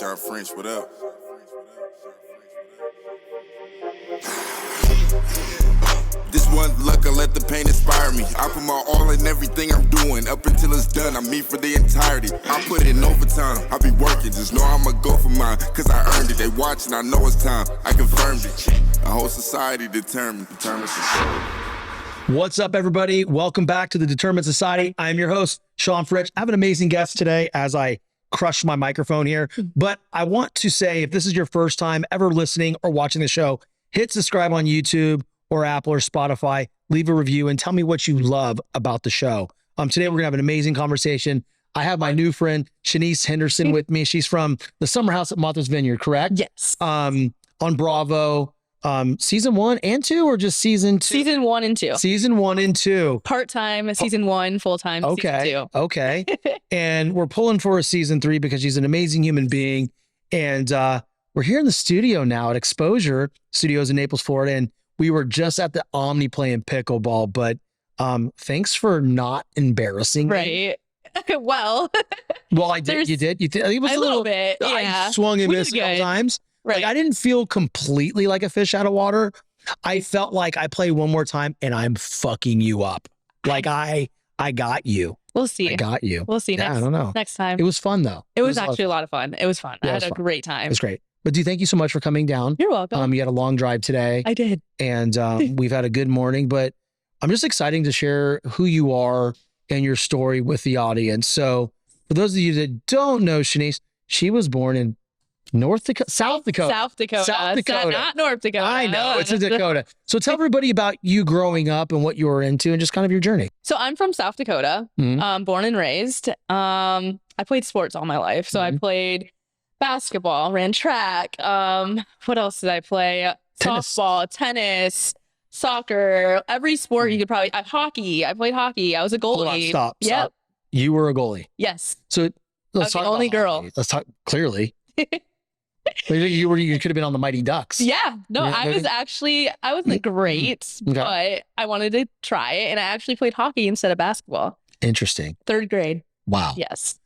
Shawn French, what up? This one luck, I let the pain inspire me. I put my all in everything I'm doing. Up until it's done, I'm me for the entirety. I put in overtime, I be working. Just know I'ma go for mine, cause I earned it. They watching, I know it's time. I confirmed it. A whole society determined. What's up, everybody? Welcome back to the Determined Society. I'm your host, Shawn French. I have an amazing guest today as I crush my microphone here. But I want to say, if this is your first time ever listening or watching the show, hit subscribe on YouTube or Apple or Spotify, leave a review, and tell me what you love about the show. Today, we're going to have an amazing conversation. I have my new friend, Shanice Henderson, with me. She's from the Summerhouse at Martha's Vineyard, correct? Yes. On Bravo. Season 1 and 2, or just season 2? Season 1 and 2. Season 1 and 2. Part-time, season 1, full-time, okay. season 2. Okay. And we're pulling for a season 3 because she's an amazing human being. And we're here in the studio now at Exposure Studios in Naples, Florida. And we were just at the Omni playing pickleball, but thanks for not embarrassing me. Right. Well, I did. You did. It was a little bit. Yeah. I swung and missed a couple times. Right. Like, I didn't feel completely like a fish out of water. I felt like I play one more time and I'm fucking you up. Like I got you. We'll see. I got you. We'll see. I don't know. Next time. It was fun though. It was actually a lot of fun. It was fun. Yeah, I had a great time. It was great. But thank you so much for coming down. You're welcome. You had a long drive today. I did. And we've had a good morning, but I'm just excited to share who you are and your story with the audience. So for those of you that don't know Shanice, she was born in South Dakota. South Dakota. Not North Dakota. I know, it's in Dakota. So tell everybody about you growing up and what you were into and just kind of your journey. So I'm from South Dakota, born and raised. I played sports all my life. So I played basketball, ran track. What else did I play? Softball, tennis, soccer, every sport you could probably, hockey. I played hockey. I was a goalie. Stop. Yep. You were a goalie. Yes. So let's talk the only about girl. Hockey. Let's talk clearly. You could have been on the Mighty Ducks. Yeah. No, I wasn't great, but I wanted to try it. And I actually played hockey instead of basketball. Interesting. 3rd grade. Wow. Yes.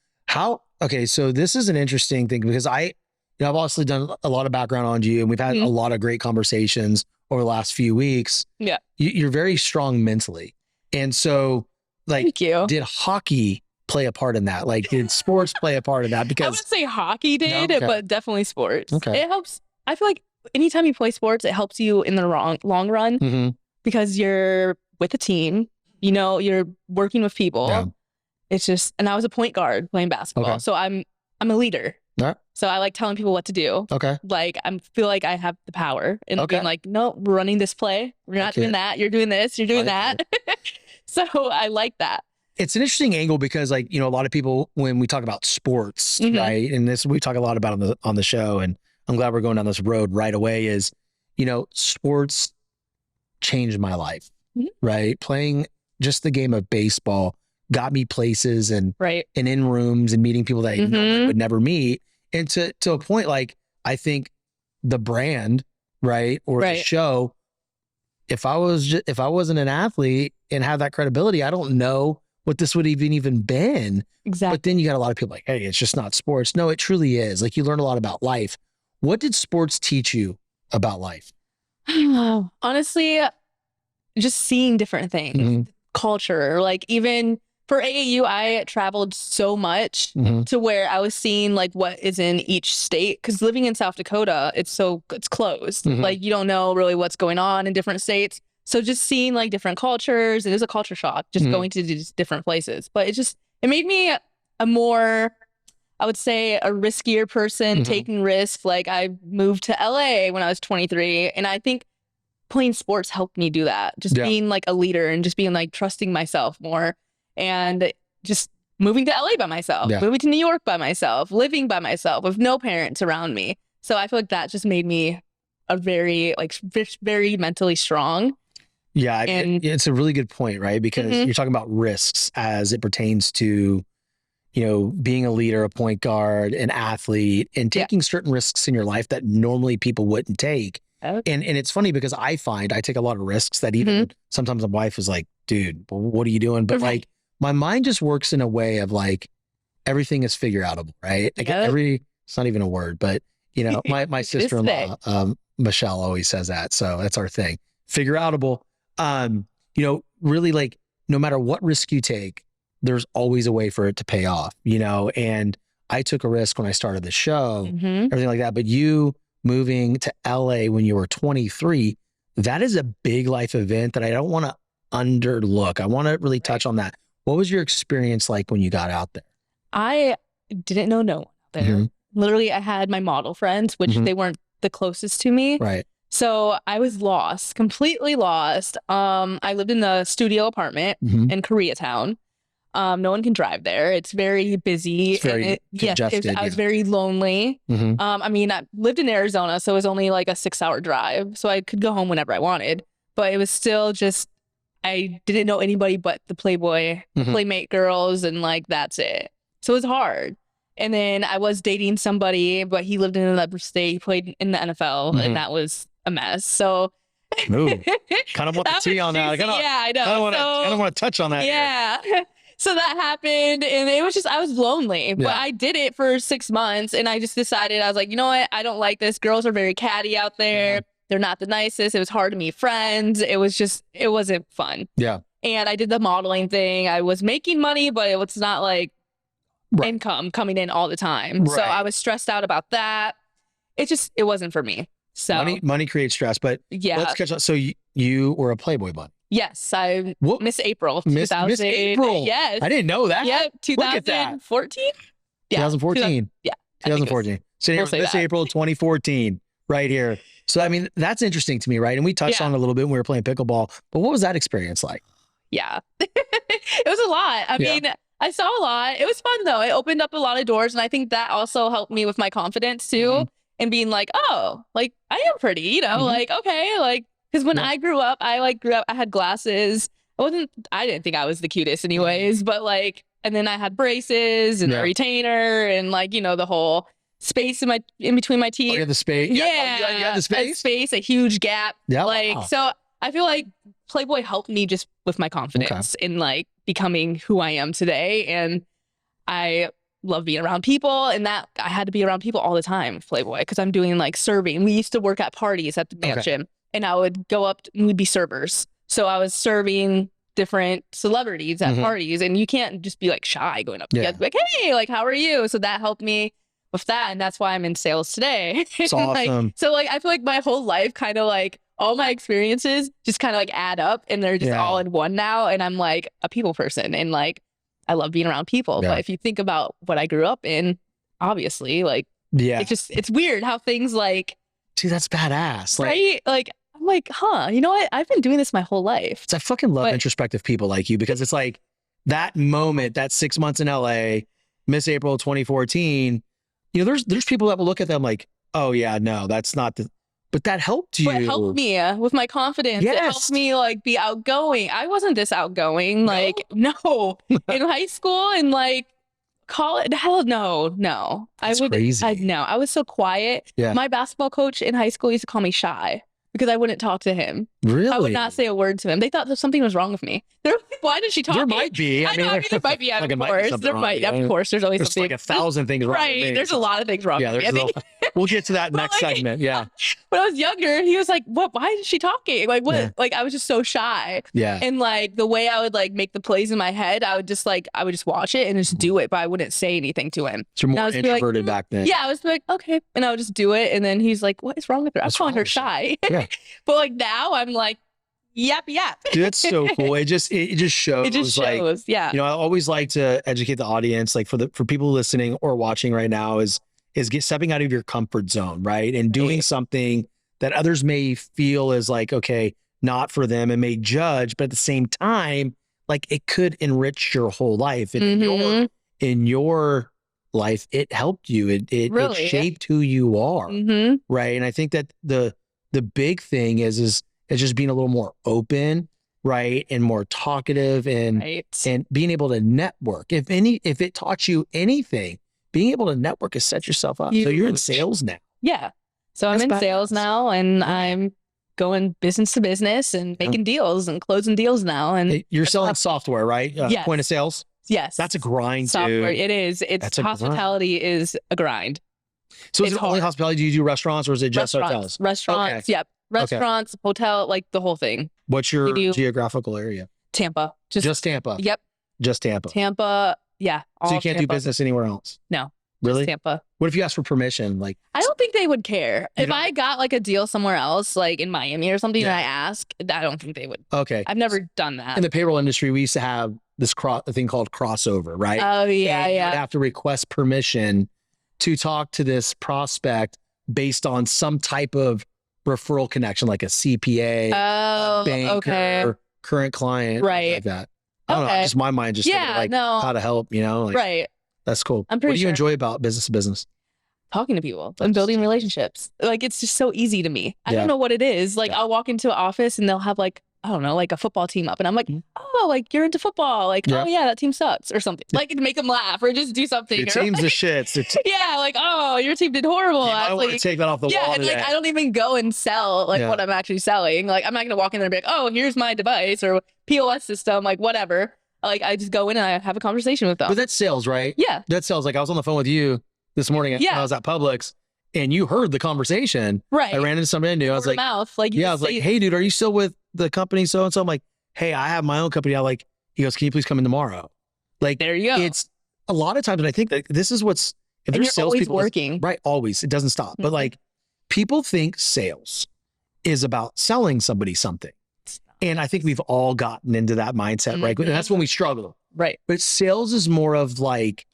Okay. So this is an interesting thing because I've obviously done a lot of background on you and we've had a lot of great conversations over the last few weeks. Yeah. You're very strong mentally. And so Thank you. Did hockey play a part in that? Like, did sports play a part in that? Because I would say hockey did, but definitely sports. Okay. It helps. I feel like anytime you play sports, it helps you in the long run because you're with a team, you're working with people. Yeah. It's just, and I was a point guard playing basketball. Okay. So I'm a leader. Yeah. So I like telling people what to do. Okay. Like, I feel like I have the power and being like, no, we're running this play. We're not doing that. You're doing this. You're doing that. So I like that. It's an interesting angle because, like, a lot of people, when we talk about sports, right, and this we talk a lot about on the show, and I'm glad we're going down this road right away, is, sports changed my life, right? Playing just the game of baseball got me places and in rooms and meeting people that I normally would never meet. And to a point, like, I think the brand, right, or the show, if I wasn't an athlete and had that credibility, I don't know what this would even been. Exactly. But then you got a lot of people like, hey, it's just not sports. No, it truly is. Like, you learn a lot about life. What did sports teach you about life? Honestly, just seeing different things, culture. Like, even for AAU, I traveled so much to where I was seeing like what is in each state. Because living in South Dakota, it's closed. Like, you don't know really what's going on in different states. So just seeing like different cultures, it is a culture shock just going to these different places. But it made me a more, I would say, a riskier person, taking risks. Like, I moved to LA when I was 23. And I think playing sports helped me do that. Just being like a leader and just being like trusting myself more. And just moving to LA by myself, moving to New York by myself, living by myself with no parents around me. So I feel like that just made me very mentally strong. Yeah, it's a really good point, right? Because you're talking about risks as it pertains to, being a leader, a point guard, an athlete, and taking certain risks in your life that normally people wouldn't take. Okay. And it's funny because I find I take a lot of risks that even sometimes my wife is like, dude, what are you doing? But like, my mind just works in a way of like, everything is figure outable, right? Like It's not even a word, but you know, my sister-in-law, Michelle, always says that. So that's our thing. Figure outable. You know, really, like, no matter what risk you take, there's always a way for it to pay off, you know? And I took a risk when I started the show, everything like that. But you moving to LA when you were 23, that is a big life event that I don't want to underlook. I want to really touch on that. What was your experience like when you got out there? I didn't know no one out there. Literally, I had my model friends, which they weren't the closest to me. Right. So I was lost, completely lost. I lived in a studio apartment in Koreatown. No one can drive there. It's very busy. It's very congested. I was very lonely. I mean, I lived in Arizona, so it was only like a 6-hour drive. So I could go home whenever I wanted, but it was still just, I didn't know anybody but the Playboy Playmate girls, and like, that's it. So it was hard. And then I was dating somebody, but he lived in another state. He played in the NFL, and that was a mess. So kind of want the tea on that. Yeah, I know. I don't want to touch on that. Yeah. So that happened, and it was just, I was lonely, but I did it for 6 months, and I just decided, I was like, you know what? I don't like this. Girls are very catty out there. They're not the nicest. It was hard to meet friends. It was just, it wasn't fun. Yeah. And I did the modeling thing. I was making money, but it was not like income coming in all the time. So I was stressed out about that. It wasn't for me. So money creates stress, but let's catch up. So you were a Playboy bunny. Yes, I Miss April. Miss April. Yes. I didn't know that. Yep, 2014. Yeah. 2014. Yeah. 2014. So here's Miss April 2014 right here. So, I mean, that's interesting to me, right? And we touched on it a little bit when we were playing pickleball, but what was that experience like? Yeah. It was a lot. I mean, I saw a lot. It was fun though. It opened up a lot of doors, and I think that also helped me with my confidence too, and being like, oh, like I am pretty, you know, like, okay, like, because when I grew up, I had glasses. I didn't think I was the cutest anyways, but like, and then I had braces and a retainer and like, you know, the whole space in between my teeth. Oh, you had the space? Yeah. You had the space? A huge gap. Yeah. Like, so I feel like Playboy helped me just with my confidence in like becoming who I am today. And I love being around people, and that I had to be around people all the time with Playboy because I'm doing like serving. We used to work at parties at the mansion, and I would go up and we'd be servers. So I was serving different celebrities at parties, and you can't just be like shy going up. You have to be like, hey, like, how are you? So that helped me with that. And that's why I'm in sales today. It's awesome. So like, I feel like my whole life kind of like all my experiences just kind of like add up, and they're just all in one now. And I'm like a people person, and like, I love being around people. But if you think about what I grew up in, obviously, like, it's weird how things like, dude, that's badass. Like, right? Like, I'm like, huh, you know what? I've been doing this my whole life. I fucking love introspective people like you, because it's like that moment, that 6 months in LA, Miss April 2014, you know, there's people that will look at them like, oh yeah, no, that's not the, but that helped you. But it helped me with my confidence. It helped me like be outgoing. I wasn't this outgoing, like, no, in high school and like college. Hell no. That's crazy. I was so quiet. Yeah. My basketball coach in high school used to call me shy because I wouldn't talk to him. Really? I would not say a word to him. They thought that something was wrong with me. They're like, why did she talk? There might be. I mean, there might be. Of course. There might. Of course. There's always something. Like 1,000 things wrong. Right. There's a lot of things wrong with me. We'll get to that next segment. Yeah. When I was younger, he was like, what? Why is she talking? Like, what? Yeah. Like, I was just so shy. Yeah. And like the way I would like make the plays in my head, I would just watch it and just do it, but I wouldn't say anything to him. So you're more introverted back then. Yeah. I was like, okay. And I would just do it. And then he's like, what is wrong with her? I was calling her shy. Yeah. But like now I'm like, yap. Dude, that's so cool. It just shows. It just shows. Like, yeah. You know, I always like to educate the audience, like for people listening or watching right now, is stepping out of your comfort zone, right? And doing something that others may feel is like, okay, not for them, and may judge, but at the same time, like it could enrich your whole life. And in your life, it helped you. It really, it shaped who you are, right? And I think that the big thing is just being a little more open, right? And more talkative and being able to network. If it taught you anything, being able to network is set yourself up. So you're in sales now. Yeah. So I'm in sales now, and I'm going business to business and making deals and closing deals now. And you're selling software, right? Yes. Point of sales. Yes. That's a grind, software. Dude. It is. Hospitality is a grind. So is It's it only hard. hospitality? Do you do restaurants or is it just hotels? Restaurants, yep. Restaurants, hotel, like the whole thing. What's your We do- geographical area? Tampa. Just Tampa. Yep. Just Tampa. Tampa. Yeah. So you all can't do Tampa. business anywhere else? No. Really? Just Tampa. What if you ask for permission? Like, I don't think they would care. You If don't- I got like a deal somewhere else, like in Miami or something, Yeah. and I ask, I don't think they would. okay. I've never done that. In the payroll industry, we used to have this a thing called crossover, right? Oh, yeah, And you would yeah. have to request permission to talk to this prospect based on some type of referral connection, like a CPA, Oh, banker, okay. current client, Right. like that. I don't know. Okay. Just my mind just thinking, Yeah, like no. how to help, you know? Like, Right. That's cool. I'm What pretty do you sure. enjoy about business to business? Talking to people and building relationships. Like it's just so easy to me. I Yeah. don't know what it is. Like Yeah. I'll walk into an office and they'll have like, I don't know, like a football team up. And I'm like, Mhm. oh, like you're into football. Like, Yeah. oh yeah, that team sucks or something. Like make them laugh or just do something. Your or, team's the like, shits. yeah, like, oh, your team did horrible. You I might was want to like, take that off the yeah, wall and today. like I don't even go and sell like Yeah. what I'm actually selling. Like I'm not gonna walk in there and be like, oh, here's my device or POS system, like whatever. Like I just go in and I have a conversation with them. But that's sales, right? Yeah. That's sales. Like I was on the phone with you this morning when Yeah. I was at Publix and you heard the conversation. Right. I ran into somebody I knew. I was Word of like, mouth. Like you yeah, I just was like, say- hey, dude, are you still with the company so-and-so? I'm like, hey, I have my own company. He goes, can you please come in tomorrow? Like, there you go. it's a lot of times, and I think that this is what's, if and there's you're always salespeople, working. right? Always. It doesn't stop. But Mhm. like, people think sales is about selling somebody something. And I think we've all gotten into that mindset, right? And that's when we struggle. Right. But sales is more of like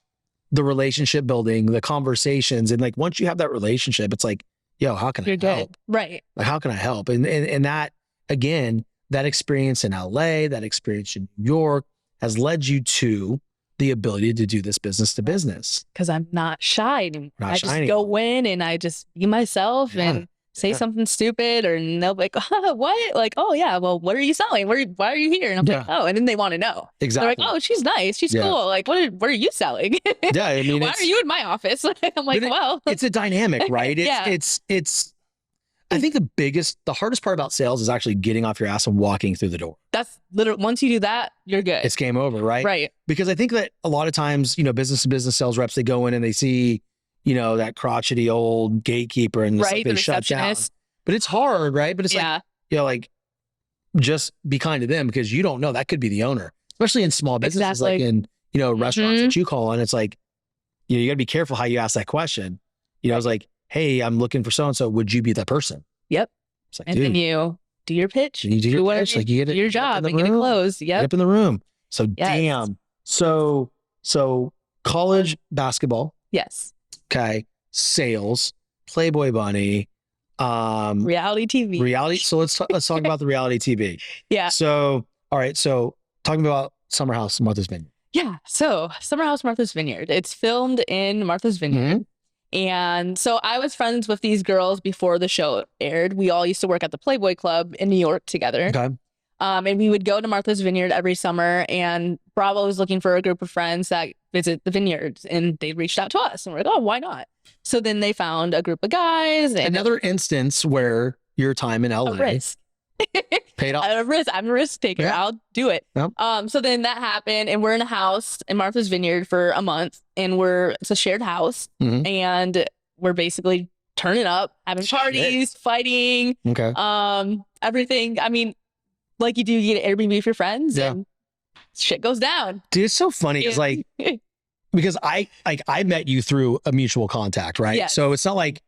the relationship building, the conversations. And like, once you have that relationship, it's like, yo, how can You're I help? good. Right. Like, how can I help? And that, again, that experience in LA, that experience in New York has led you to the ability to do this business to business. Because I'm not shy anymore. Not I shy just anymore. go in and I just be myself Yeah. and say Yeah. something stupid or they'll be like, what? Like, oh yeah, well, what are you selling? Why are you here? And I'm like, oh, and then they want to know. Exactly. They're like, oh, she's nice. She's Yeah. cool. Like, what are you selling? Yeah, I mean, Why it's, are you in my office? I'm like, But well, it's a dynamic, right? Yeah. It's, I think the hardest part about sales is actually getting off your ass and walking through the door. that's literally, once you do that, you're good. It's game over, right? Right. Because I think that a lot of times, business to business sales reps, they go in and they see, that crotchety old gatekeeper and it's like Right. they The shut down. receptionist. But it's hard, right? But it's Yeah. like, just be kind to them because you don't know. That could be the owner, especially in small businesses, like Exactly. in, restaurants Mhm. that you call on. It's like, you got to be careful how you ask that question. I was like, hey, I'm looking for so-and-so. Would you be that person? Yep. It's like, And dude, then you do your pitch. you do your whatever pitch, like you get do it, your get up in job the and get it room, closed. get Yep. up in the room. So Yes. damn. So college basketball, Yes. okay, sales, Playboy Bunny, Reality TV. reality. So let's talk about the reality TV. Yeah. So all right. So talking about Summerhouse, Martha's Vineyard. Yeah. So Summerhouse, Martha's Vineyard. It's filmed in Martha's Vineyard. Mhm. And so I was friends with these girls before the show aired. We all used to work at the Playboy Club in New York together. Okay. And we would go to Martha's Vineyard every summer. And Bravo was looking for a group of friends that visit the vineyards. And they reached out to us. And we're like, oh, why not? So then they found a group of guys. And Another instance where your time in a LA risk. paid off. I'm a risk taker. Yeah. I'll do it. Yep. So then that happened, and we're in a house in Martha's Vineyard for a month, and it's a shared house, Mhm. and we're basically turning up, having Shit. parties, fighting, Okay. everything. I mean, like you do, you get an Airbnb for your friends, Yeah. and shit goes down. Dude, it's so funny. It's like, because I met you through a mutual contact, right? Yes. So it's not like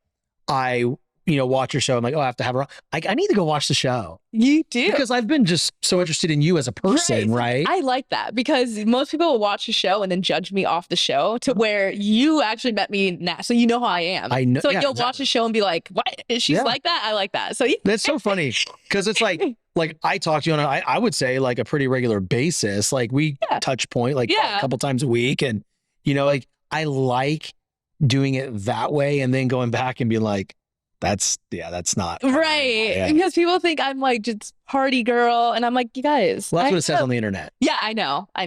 I, watch your show. I'm like, oh, I have to have her on. I need to go watch the show You do. because I've been just so interested in you as a person, right? I like that because most people will watch the show and then judge me off the show to where you actually met me now. So you know how I am. I know. So yeah, you'll watch the show and be like, what? She's Yeah. like that? I like that. So That's so funny because it's like I talk to you on I would say like a pretty regular basis. Like we Yeah. touch point like Yeah. a couple times a week. And, like I like doing it that way and then going back and being like, that's not right. Yeah. Because people think I'm like just party girl. And I'm like, you guys. Well, that's I what it says know- on the internet. Yeah, I know. I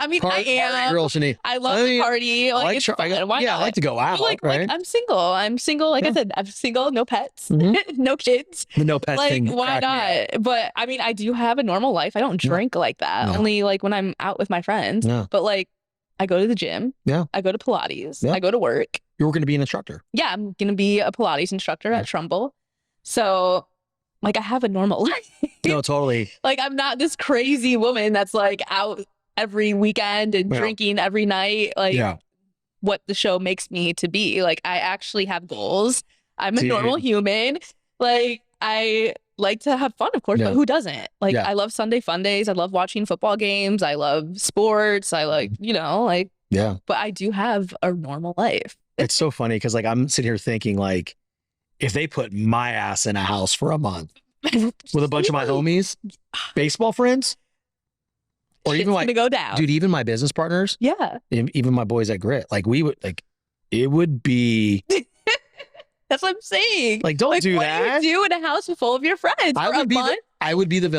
mean, Party I am. girl, Shanice. I love I mean, to party. Like, it's fun. Why yeah, not? I like to go out, like, right? I'm single. I'm single. Like Yeah. I said, I'm single, no pets, Mhm. no kids. The no pet Like, thing. why cracked me not? But I mean, I do have a normal life. I don't No. drink like that. No. Only like when I'm out with my friends. No. But like, I go to the gym. Yeah. I go to Pilates. Yeah. I go to work. You're going to be an instructor. Yeah, I'm going to be a Pilates instructor at Trumbull. So like I have a normal life. No, totally. Like I'm not this crazy woman that's like out every weekend and drinking every night. Like what the show makes me to be. Like I actually have goals. I'm a normal human. Like I like to have fun, of course, but who doesn't? Like I love Sunday fun days. I love watching football games. I love sports. I like, you know, like, but I do have a normal life. It's so funny because like I'm sitting here thinking like, if they put my ass in a house for a month with a bunch of my homies, baseball friends, or even like, go down. Dude, even my business partners, even my boys at Grit, like we would like, it would be. That's what I'm saying. Like, don't do that. What do you do in a house full of your friends? I would be the villain. I would be the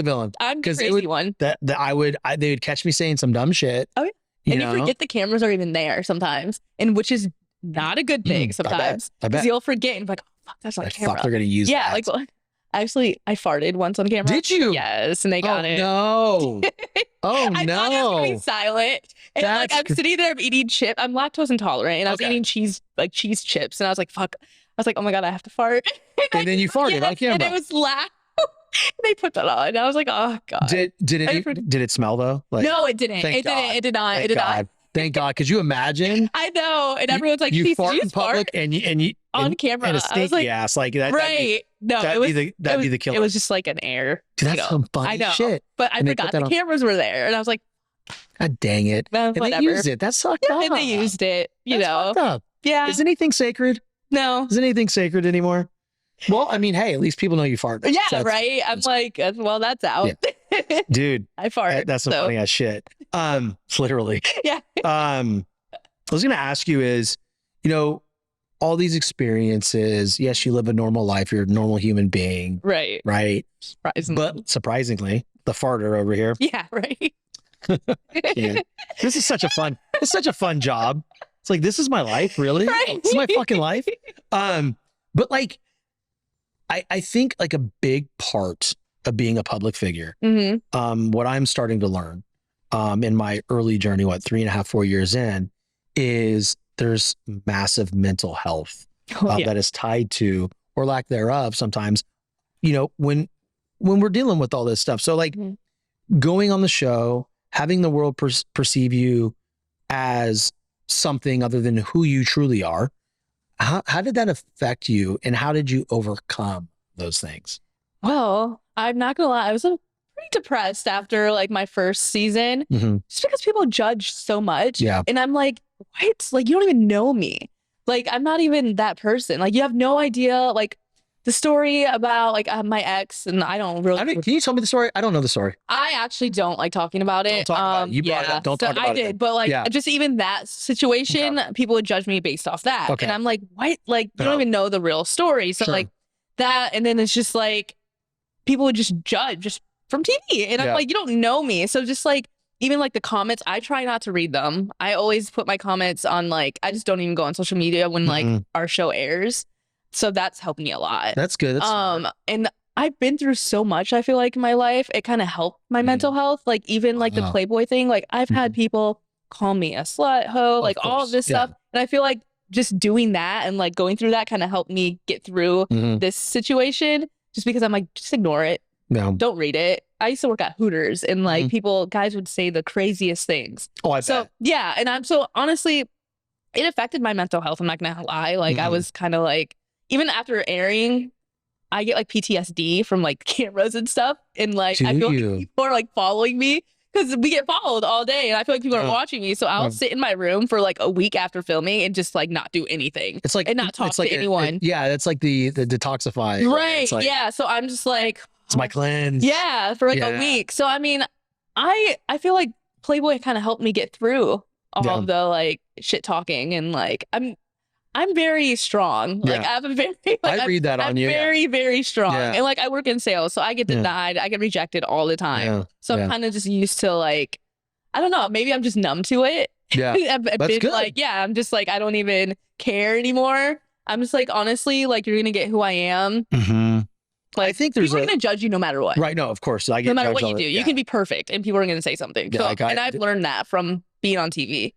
villain. I'm the crazy one. They would catch me saying some dumb shit. Oh, yeah. And you forget the cameras are even there sometimes, and which is not a good thing sometimes. I bet. Because you'll forget and be like, oh, fuck, that's not a camera. Fuck, they're going to use that. Yeah, like, well, actually, I farted once on camera. Did you? Yes, and they got it. No. Oh, I thought it was going to be silent. And like, I'm sitting there, I'm eating chip. I'm lactose intolerant, and I was eating cheese chips, and I was like, fuck. I was like, oh my God, I have to fart. And then you farted on camera. And it was loud. They put that on. And I was like, oh God. Did it smell though? Like, no, it didn't. It did not. It did not. Thank God. Could you imagine? I know. And everyone's like, you fart in public and you on camera. And a stinky ass like that. Right. That'd be the killer. It was just like an air. Dude, that's some funny shit. But I forgot the cameras were there. And I was like, God dang it. And they used it. That's sucked up. And they used it, you know. Fucked up. Yeah. Is anything sacred? No. Is anything sacred anymore? Well, I mean, hey, at least people know you fart. Yeah, so right. I'm like, well, that's out. Yeah. Dude. I fart. That's some funny ass shit. Literally. Yeah. I was going to ask you is, you know, all these experiences, yes, you live a normal life. You're a normal human being. Right. Right. Surprisingly. Surprisingly, the farter over here. Yeah, right. Yeah. This is such a fun job. It's like, this is my life, really? Right. This is my fucking life. But like, I think like a big part of being a public figure, what I'm starting to learn in my early journey, 3.5, 4 years in, is there's massive mental health that is tied to, or lack thereof sometimes, you know, when we're dealing with all this stuff. So like going on the show, having the world perceive you as something other than who you truly are, how did that affect you, and how did you overcome those things? Well, I'm not gonna lie, I was pretty depressed after like my first season, just because people judge so much. Yeah. And I'm like, what? Like, you don't even know me. Like, I'm not even that person. Like, you have no idea, like, the story about like my ex, and I don't really. Can you tell me the story? I don't know the story. I actually don't like talking about it. Don't talk about it. You brought it up. Don't talk about it. I did, but like just even that situation, people would judge me based off that, and I'm like, what? Like, you don't even know the real story. So like that, and then it's just like people would just judge just from TV, and I'm like, you don't know me, so just like. Even like the comments, I try not to read them. I always put my comments on like, I just don't even go on social media when like our show airs. So that's helped me a lot. That's good. That's and I've been through so much, I feel like in my life, it kind of helped my mental health. Like even like the Playboy thing, like I've had people call me a slut hoe, like all of this stuff. And I feel like just doing that and like going through that kind of helped me get through this situation, just because I'm like, just ignore it. No. Don't read it. I used to work at Hooters, and like guys would say the craziest things. Oh, I bet. Yeah. And I'm so honestly, it affected my mental health. I'm not going to lie. Like I was kind of like, even after airing, I get like PTSD from like cameras and stuff. And like, I feel like people are like following me because we get followed all day. And I feel like people are watching me. So I'll sit in my room for like a week after filming and just like not do anything. It's like, and not talk to anyone. It's like the detoxify. Right. Like, yeah. So I'm just like, it's my cleanse. Yeah, for like a week. So I mean, I feel like Playboy kind of helped me get through all of the like shit talking, and like I'm very strong. Like I have a very I read that on you. Very, very strong. And like I work in sales, so I get denied, I get rejected all the time. So I'm kind of just used to like, I don't know, maybe I'm just numb to it. Yeah. That's good. Like, I'm just like, I don't even care anymore. I'm just like, honestly, like you're gonna get who I am. Like, I think people are going to judge you no matter what. Right. No, of course. No matter what you do. You can be perfect and people are going to say something. Yeah, and I've learned that from being on TV.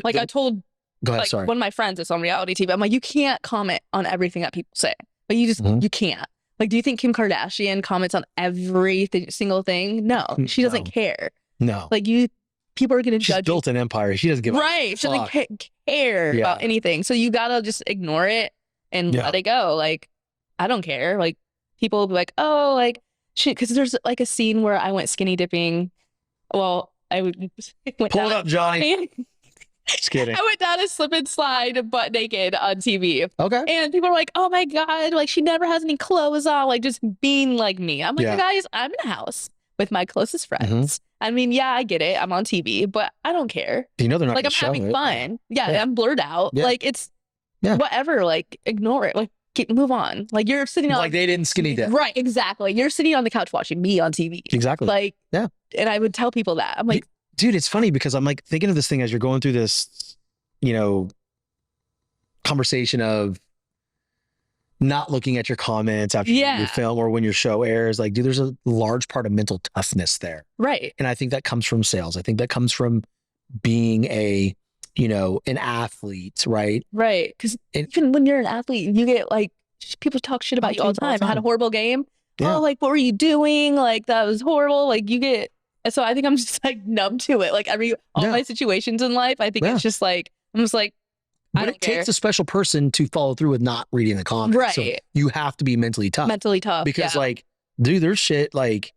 I told Go ahead, like sorry. one of my friends is on reality TV. I'm like, you can't comment on everything that people say. Like you just you can't. Like, do you think Kim Kardashian comments on every single thing? No, she doesn't care. No. Like people are gonna She's judge. built an empire. She doesn't give right. a She fuck. doesn't care about anything. So you gotta just ignore it and let it go. Like, I don't care. Like, people will be like, oh, like shit, because there's like a scene where I went skinny dipping. Well, I went Pull it up, Johnny. Just kidding. I went down a slip and slide butt naked on TV. Okay. And people are like, oh my God, like she never has any clothes on, like just being like me. I'm like, guys, I'm in a house with my closest friends. I mean, yeah, I get it. I'm on TV, but I don't care. You know they're not like, I'm having fun. Yeah, I'm blurred out. Like, it's whatever. Like, ignore it. Like, move on. Like, you're sitting on. Like, they didn't skinny dip. Right, exactly. You're sitting on the couch watching me on TV. Exactly. Like, and I would tell people that. I'm like, dude, it's funny because I'm like thinking of this thing as you're going through this, conversation of not looking at your comments after your film or when your show airs. Like, dude, there's a large part of mental toughness there. Right. And I think that comes from sales. I think that comes from being an athlete, right? Right. Because even when you're an athlete, you get like, people talk shit about you all the time. Had a horrible game. Yeah. Oh, like, what were you doing? Like, that was horrible. Like, you get. So I think I'm just like numb to it. Like all my situations in life, I think it's just like, I'm just like, but it takes a special person to follow through with not reading the comments. Right. So you have to be mentally tough. Because like, dude, there's shit like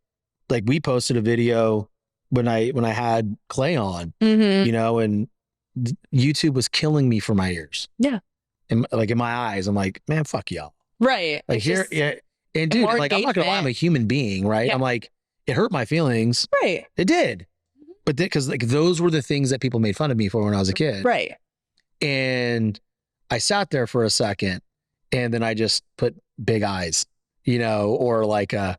we posted a video when I had Clay on, and YouTube was killing me for my ears. Yeah. And like in my eyes, I'm like, man, fuck y'all. Right. Like here, and dude, like I'm not gonna lie, I'm a human being, right? I'm like, it hurt my feelings. Right. It did. But because like those were the things that people made fun of me for when I was a kid. Right. And I sat there for a second and then I just put big eyes, or like a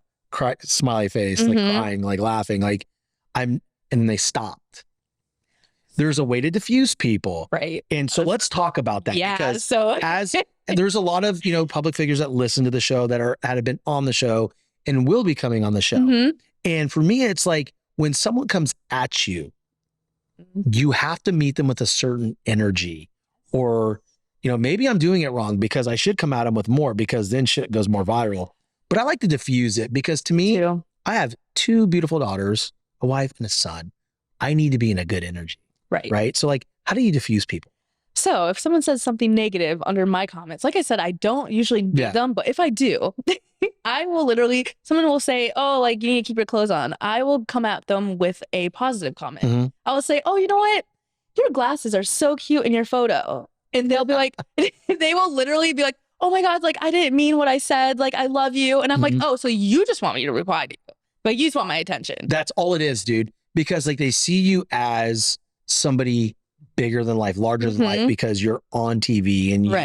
smiley face, like crying, like laughing, like and they stopped. There's a way to diffuse people. Right. And so let's talk about that. Yeah. Because so there's a lot of, public figures that listen to the show that have been on the show and will be coming on the show. And for me, it's like when someone comes at you, you have to meet them with a certain energy, or, maybe I'm doing it wrong because I should come at them with more, because then shit goes more viral. But I like to diffuse it because to me, I have 2 beautiful daughters, a wife and a son. I need to be in a good energy. Right. Right. So like, how do you diffuse people? So if someone says something negative under my comments, like I said, I don't usually read them, but if I do, I will literally, someone will say, oh, like you need to keep your clothes on. I will come at them with a positive comment. I will say, oh, you know what? Your glasses are so cute in your photo. And they'll be like, they will literally be like, oh my God, like I didn't mean what I said. Like, I love you. And I'm like, oh, so you just want me to reply to you. Like, you just want my attention. That's all it is, dude. Because like they see you as somebody bigger than life, larger than life, because you're on TV and you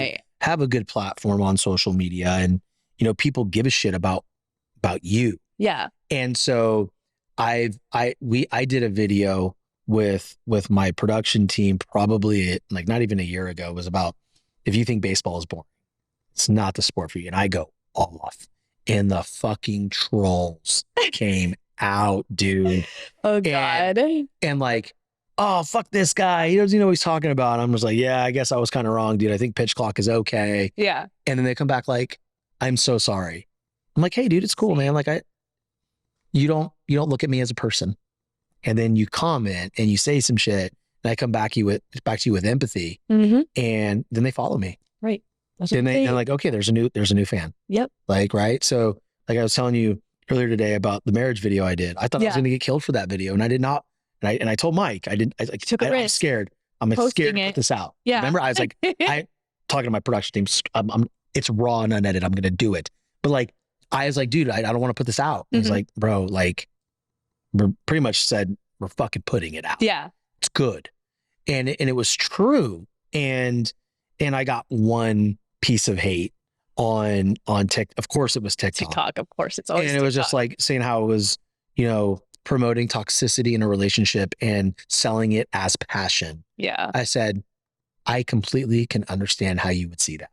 have a good platform on social media, and people give a shit about you. Yeah. And so I did a video with my production team probably like not even a year ago. It was about, if you think baseball is boring, it's not the sport for you. And I go off, and the fucking trolls came out, dude. Oh God. And like, oh, fuck this guy. He doesn't know what he's talking about. I'm just like, yeah, I guess I was kind of wrong, dude. I think pitch clock is okay. Yeah. And then they come back like, I'm so sorry. I'm like, hey, dude, it's cool, man. Like you don't look at me as a person. And then you comment and you say some shit, and I come back to you with empathy. And then they follow me. Right. Then they're like, okay, there's a new fan. Yep. Like, right. So like I was telling you earlier today about the marriage video I did. I thought I was going to get killed for that video, and I did not. And I told Mike, I'm scared. I'm scared to put this out. Yeah. Remember, I was like, talking to my production team, it's raw and unedited. I'm going to do it. But like, I was like, dude, I don't want to put this out. He's like, bro, like, we're pretty much said we're fucking putting it out. Yeah. It's good. And it was true. And I got one piece of hate on TikTok. Of course it was TikTok. Of course. It's always And it was just like saying how it was, promoting toxicity in a relationship and selling it as passion. Yeah. I said, I completely can understand how you would see that.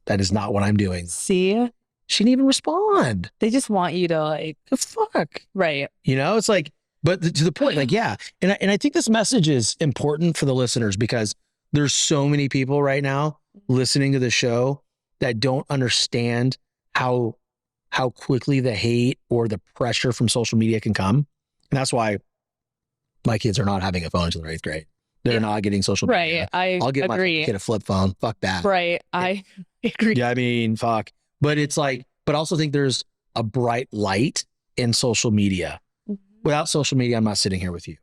That is not what I'm doing. See? She didn't even respond. They just want you to like, the fuck? Right. It's like, but to the point, like, yeah. And I think this message is important for the listeners, because there's so many people right now listening to the show that don't understand how quickly the hate or the pressure from social media can come. And that's why my kids are not having a phone until the 8th grade. They're not getting social media. Right. I'll get agree. my kid a flip phone. Fuck that. Right. I agree. Yeah, I mean, fuck. But it's like, but I also think there's a bright light in social media. Without social media, I'm not sitting here with you.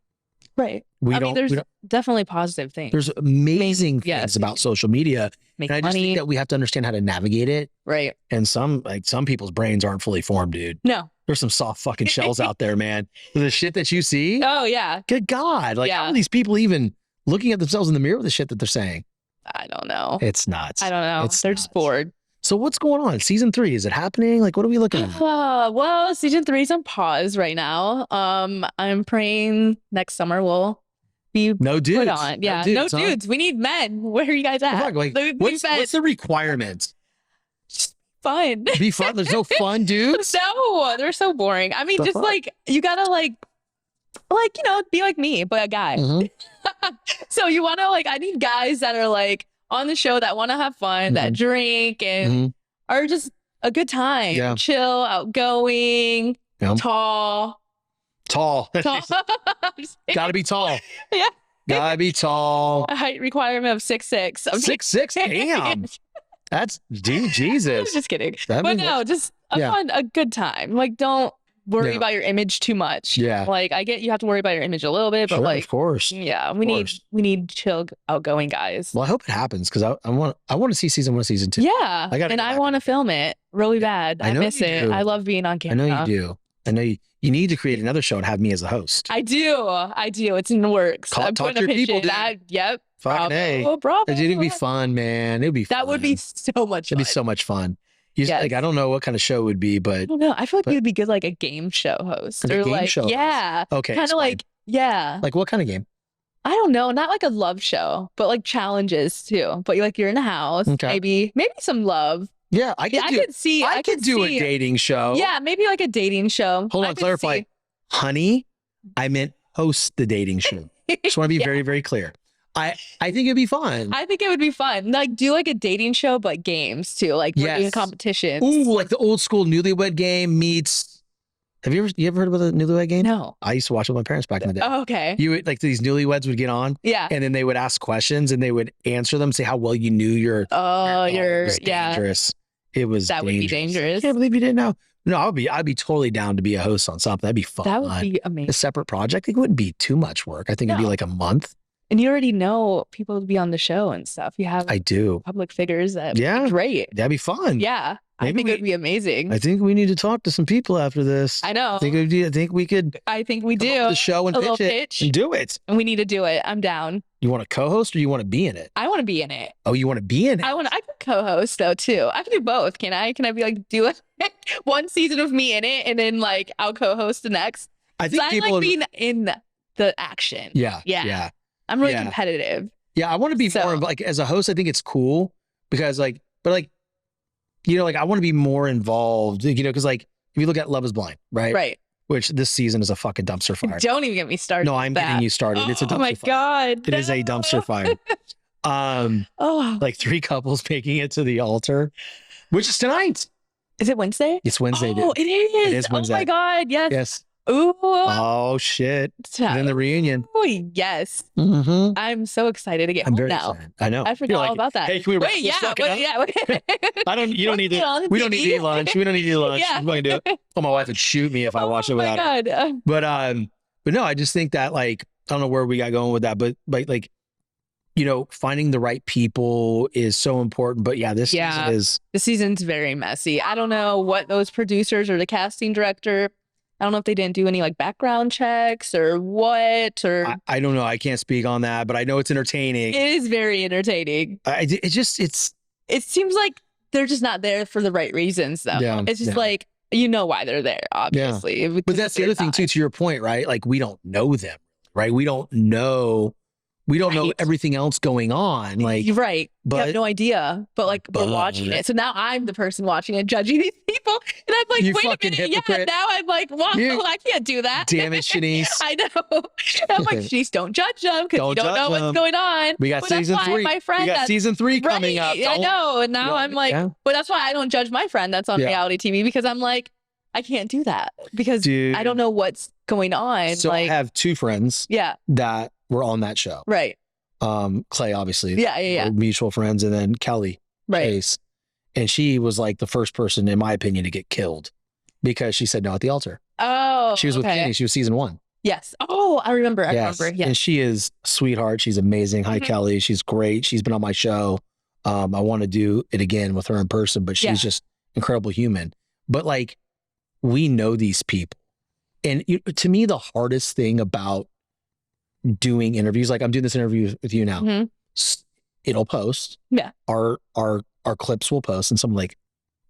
Right. There's definitely positive things. There's amazing things about social media. Make and I just think that we have to understand how to navigate it. Right. And some people's brains aren't fully formed, dude. No. There's some soft fucking shells out there, man. The shit that you see. Oh, yeah. Good God. Like, how are these people even looking at themselves in the mirror with the shit that they're saying? I don't know. It's nuts. I don't know. They're just bored. So what's going on? Season 3, is it happening? Like, what are we looking at? Well, season 3 is on pause right now. I'm praying next summer will be no dudes. Put on. Yeah, no dudes. We need men. Where are you guys at? Like, what's the requirement? Just fun. Be fun. There's no fun dudes. No, they're so boring. I mean, just like you gotta like be like me, but a guy. So you want to I need guys that are like on the show that want to have fun, that drink and are just a good time, chill, outgoing, tall. Gotta be tall. Yeah. Gotta be tall. A height requirement of 6'6". 6'6". Damn. That's Jesus. Just kidding. But no, just a good time. Like, don't worry about your image too much. Yeah. Like, I get you have to worry about your image a little bit, but of course. Yeah, we need chill, outgoing guys. Well, I hope it happens because I want to see season 1, season 2. Yeah. I want to film it really bad. I miss it. I love being on camera. I know you do. I know you need to create another show and have me as a host. I do. It's in the works. Talk to your people, dude. Yep. Fucking A. Bravo. It'd be fun, man. It'd be fun. That would be so much fun. It'd be so much fun. I don't know what kind of show it would be, but I don't know. I feel like you'd be good like a game show host. Or game show yeah. Host. Okay. Kind of like, yeah. Like what kind of game? I don't know. Not like a love show, but like challenges too. But you're in a house. Okay. Maybe some love. Yeah, I could do a dating show. Yeah, maybe like a dating show. Hold on, clarify. Honey, I meant host the dating show. Just want to be very, very clear. I think it'd be fun. I think it would be fun. Like do like a dating show, but games too. Like in competitions. Ooh, like the old school Newlywed Game meets. Have you ever heard about the Newlywed Game? No. I used to watch it with my parents back in the day. Oh, okay. You would, like these newlyweds would get on. Yeah. And then they would ask questions and they would answer them, say how well you knew your. It was dangerous. It was that would be dangerous. I can't believe you didn't know. No, I'd be totally down to be a host on something. That'd be fun. That would be amazing. A separate project. It wouldn't be too much work. I think it'd be like a month. And you already know people would be on the show and stuff. You have public figures that would be great. That'd be fun. Yeah. I think it would be amazing. I think we need to talk to some people after this. I know. I think we do. I think we do. The show and pitch and do it. And we need to do it. I'm down. You want to co-host or you want to be in it? I want to be in it. Oh, you want to be in it? I could co-host though too. I can do both. Can I? Can I be like do one season of me in it and then like I'll co-host the next? I think people like being in the action. Yeah. I'm really competitive. Yeah, I want to be more like as a host. I think it's cool because I want to be more involved. Because like if you look at Love Is Blind, right? Right. Which this season is a fucking dumpster fire. Don't even get me started. No, I'm getting you started. It's a dumpster fire. Oh my God. It is a dumpster fire. Like 3 couples making it to the altar, which is tonight. Is it Wednesday? It's Wednesday. Oh, it is. It is Wednesday. Oh my God. Yes. Yes. Ooh. Oh shit. And then the reunion. Oh yes. Mm-hmm. I'm so excited to get home now. Excited. I know. I forgot all about that. Hey, can we wait? You don't need to. We don't need to eat lunch. We don't need to eat lunch. Yeah. I'm going to do it. Oh, my wife would shoot me if I watched it without her. But no, I just think that like I don't know where we got going with that, but like finding the right people is so important. But the season's very messy. I don't know what those producers or the casting director. I don't know if they didn't do any like background checks or what I don't know. I can't speak on that, but I know it's entertaining. It is very entertaining. It seems like they're just not there for the right reasons though. Yeah, it's just like why they're there, obviously. Yeah. But that's the other thing too, to your point, right? Like we don't know them, right? We don't know We don't know everything else going on. Like, you're right. But you have no idea. But like we're watching it. So now I'm the person watching it, judging these people. And I'm like, you wait a fucking minute. hypocrite. Yeah, now I'm like, wow, I can't do that. Damn it, Shanice. I know. And I'm like, Shanice, don't judge them because you don't know what's going on. We got season 3. My friend, we got season 3 coming up. I know. And now I'm like, but that's why I don't judge my friend that's on reality TV, because I'm like, I can't do that because I don't know what's going on. So like, I have 2 friends that were on that show. Right. Clay, obviously. Yeah. Mutual friends. And then Kelly. Right. Chase. And she was like the first person, in my opinion, to get killed because she said no at the altar. Oh, she was with Kenny. She was season 1. Yes. Oh, I remember. I remember. Yes. And she is a sweetheart. She's amazing. Hi, Kelly. She's great. She's been on my show. I want to do it again with her in person, but she's just incredible human. But like, we know these people. And to me, the hardest thing about doing interviews, like I'm doing this interview with you now, it'll post. Yeah. Our clips will post, and someone like,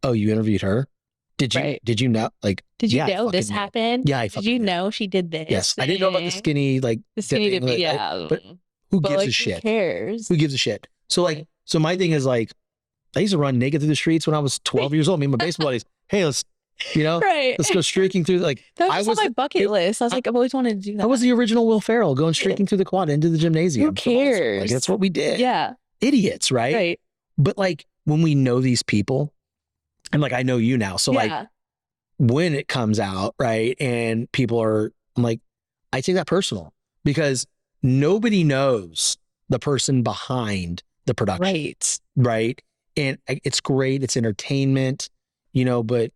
oh, you interviewed her? Did you know? Like, did you know this happened? Yeah. Did you know she did this? Yes. I didn't know about the skinny, like the skinny thing, but who gives a shit? Who cares? Who gives a shit? So like, so my thing is like, I used to run naked through the streets when I was 12 years old. Me and my baseball buddies. Hey, let's, let's go streaking through. Like, that was on my bucket list. I was like, I've always wanted to do that. I was the original Will Ferrell going streaking through the quad into the gymnasium. Who cares? Like, that's what we did. Yeah. Idiots, right? Right. But like, when we know these people, and like, I know you now. So like, when it comes out, right, and people are, I'm like, I take that personal because nobody knows the person behind the production. Right. And it's great. It's entertainment, but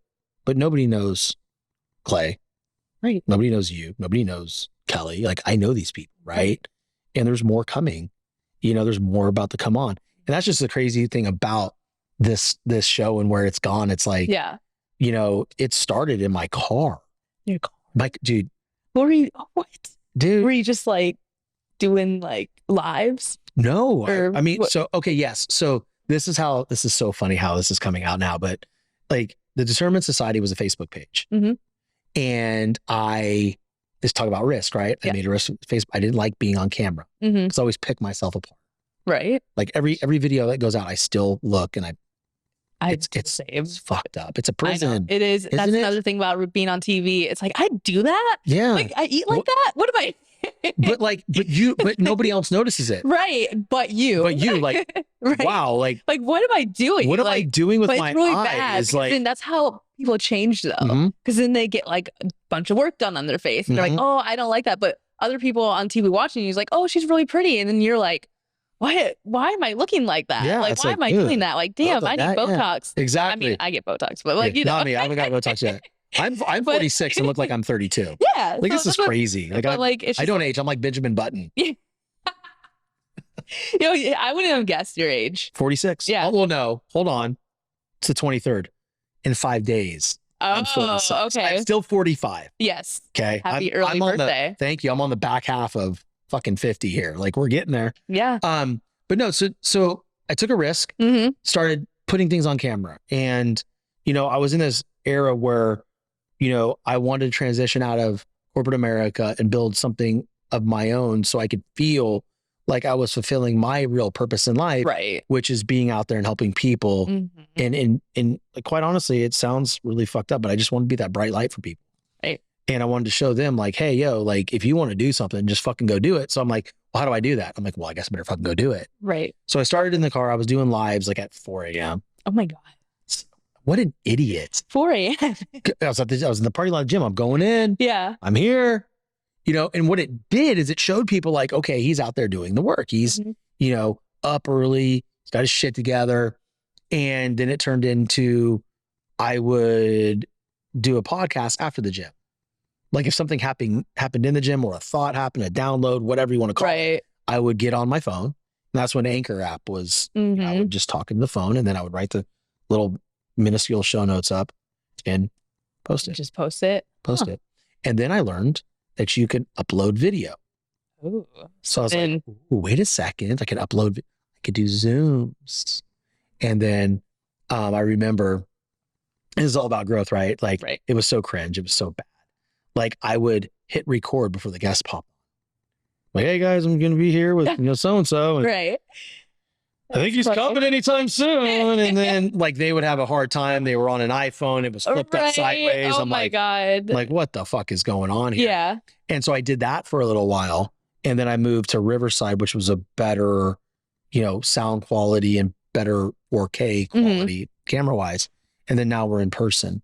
nobody knows Clay. Right. Nobody knows you. Nobody knows Kelly. Like, I know these people. Right. And there's more coming, there's more about to come on. And that's just the crazy thing about this show and where it's gone. It's like, it started in my car. Your car. Like, dude. What? Dude. Were you just like doing like lives? No. I mean, so, okay. Yes. So this is so funny how this is coming out now, but like the Discernment Society was a Facebook page. And let's talk about risk, right? I made a risk Facebook. I didn't like being on camera because I always pick myself apart. Right. Like every video that goes out, I still look and it's fucked up. It's a prison. It is. That's another thing about being on TV. It's like, I do that. Yeah. Like I eat like that. What am I? but nobody else notices it. Right. But you like, wow. Like what am I doing? What am I doing with my really eyes? Like, and that's how people change though. Because then they get like a bunch of work done on their face. And they're like, oh, I don't like that. But other people on TV watching you is like, oh, she's really pretty. And then you're like, why am I looking like that? Yeah, like, why am I doing that? Like, damn, I need Botox. Yeah. Exactly. I mean, I get Botox, but like, not me. I haven't got Botox yet. I'm 46 and look like I'm 32. Yeah. Like, this is crazy. Like, I don't age. I'm like Benjamin Button. Yeah. I wouldn't have guessed your age. 46. Yeah. Oh, well, no. Hold on. It's the 23rd. In 5 days. Oh, okay. I'm still 45. Yes. Okay. Happy early birthday. Thank you. I'm on the back half of fucking 50 here. Like, we're getting there. Yeah. But no, so I took a risk, started putting things on camera. And, I was in this era where, I wanted to transition out of corporate America and build something of my own so I could feel like I was fulfilling my real purpose in life, right? Which is being out there and helping people. And like, quite honestly, it sounds really fucked up, but I just want to be that bright light for people. Right. And I wanted to show them like, hey, like if you want to do something, just fucking go do it. So I'm like, well, how do I do that? I'm like, well, I guess I better fucking go do it. Right. So I started in the car. I was doing lives like at 4 a.m. Oh my God. What an idiot. 4 a.m. I was in the parking lot of the gym. I'm going in. Yeah. I'm here. And what it did is it showed people like, okay, he's out there doing the work. He's, up early. He's got his shit together. And then it turned into, I would do a podcast after the gym. Like if something happened in the gym or a thought happened, a download, whatever you want to call it, I would get on my phone. And that's when Anchor app was, I would just talk into the phone and then I would write the little minuscule show notes up and post it. Just post it? Post it. And then I learned that you can upload video. Ooh. So I was like, wait a second, I can upload, I could do Zooms. And then I remember, it was all about growth, right? Like it was so cringe. It was so bad. Like I would hit record before the guest popped on. Like, hey guys, I'm going to be here with, so-and-so. And Right. I think he's coming anytime soon. And then like they would have a hard time. They were on an iPhone. It was flipped up sideways. Oh I'm my like, God. like, what the fuck is going on here? Yeah. And so I did that for a little while. And then I moved to Riverside, which was a better, sound quality and better 4K quality camera wise. And then now we're in person.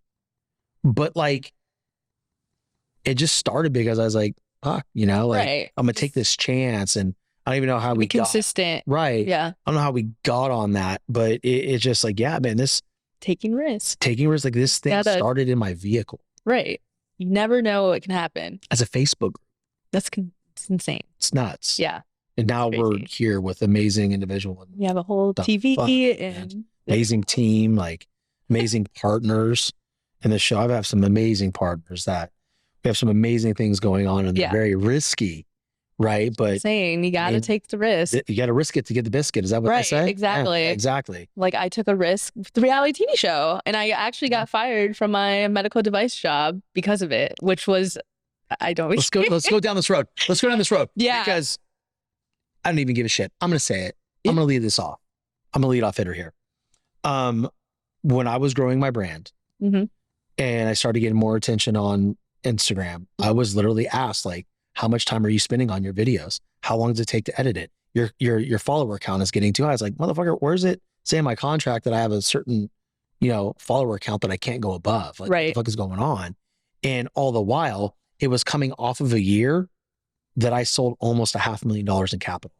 But like, it just started because I was like, fuck, I'm going to take this chance. And I don't even know how we got consistent. Right. Yeah. I don't know how we got on that, but it's just like, yeah, man, taking risks. Like this thing started in my vehicle. Right. You never know what can happen. As a Facebook group. That's it's insane. It's nuts. Yeah. And now we're here with amazing individual. You have a whole TV and amazing team, like amazing partners in the show. I have some amazing partners that we have some amazing things going on and they're very risky. Right. But saying you got to take the risk. You got to risk it to get the biscuit. Is that what they say? Exactly. Yeah, exactly. Like I took a risk with the reality TV show and I actually got fired from my medical device job because of it, which was, I don't. Let's go down this road. Yeah. Because I don't even give a shit. I'm going to say it. I'm going to lead this off. I'm going to lead off hitter here. When I was growing my brand and I started getting more attention on Instagram, I was literally asked like, how much time are you spending on your videos? How long does it take to edit it? Your follower count is getting too high. It's like, motherfucker, where's it say in my contract that I have a certain, follower count that I can't go above? Like, what the fuck is going on? And all the while, it was coming off of a year that I sold almost $500,000 in capital.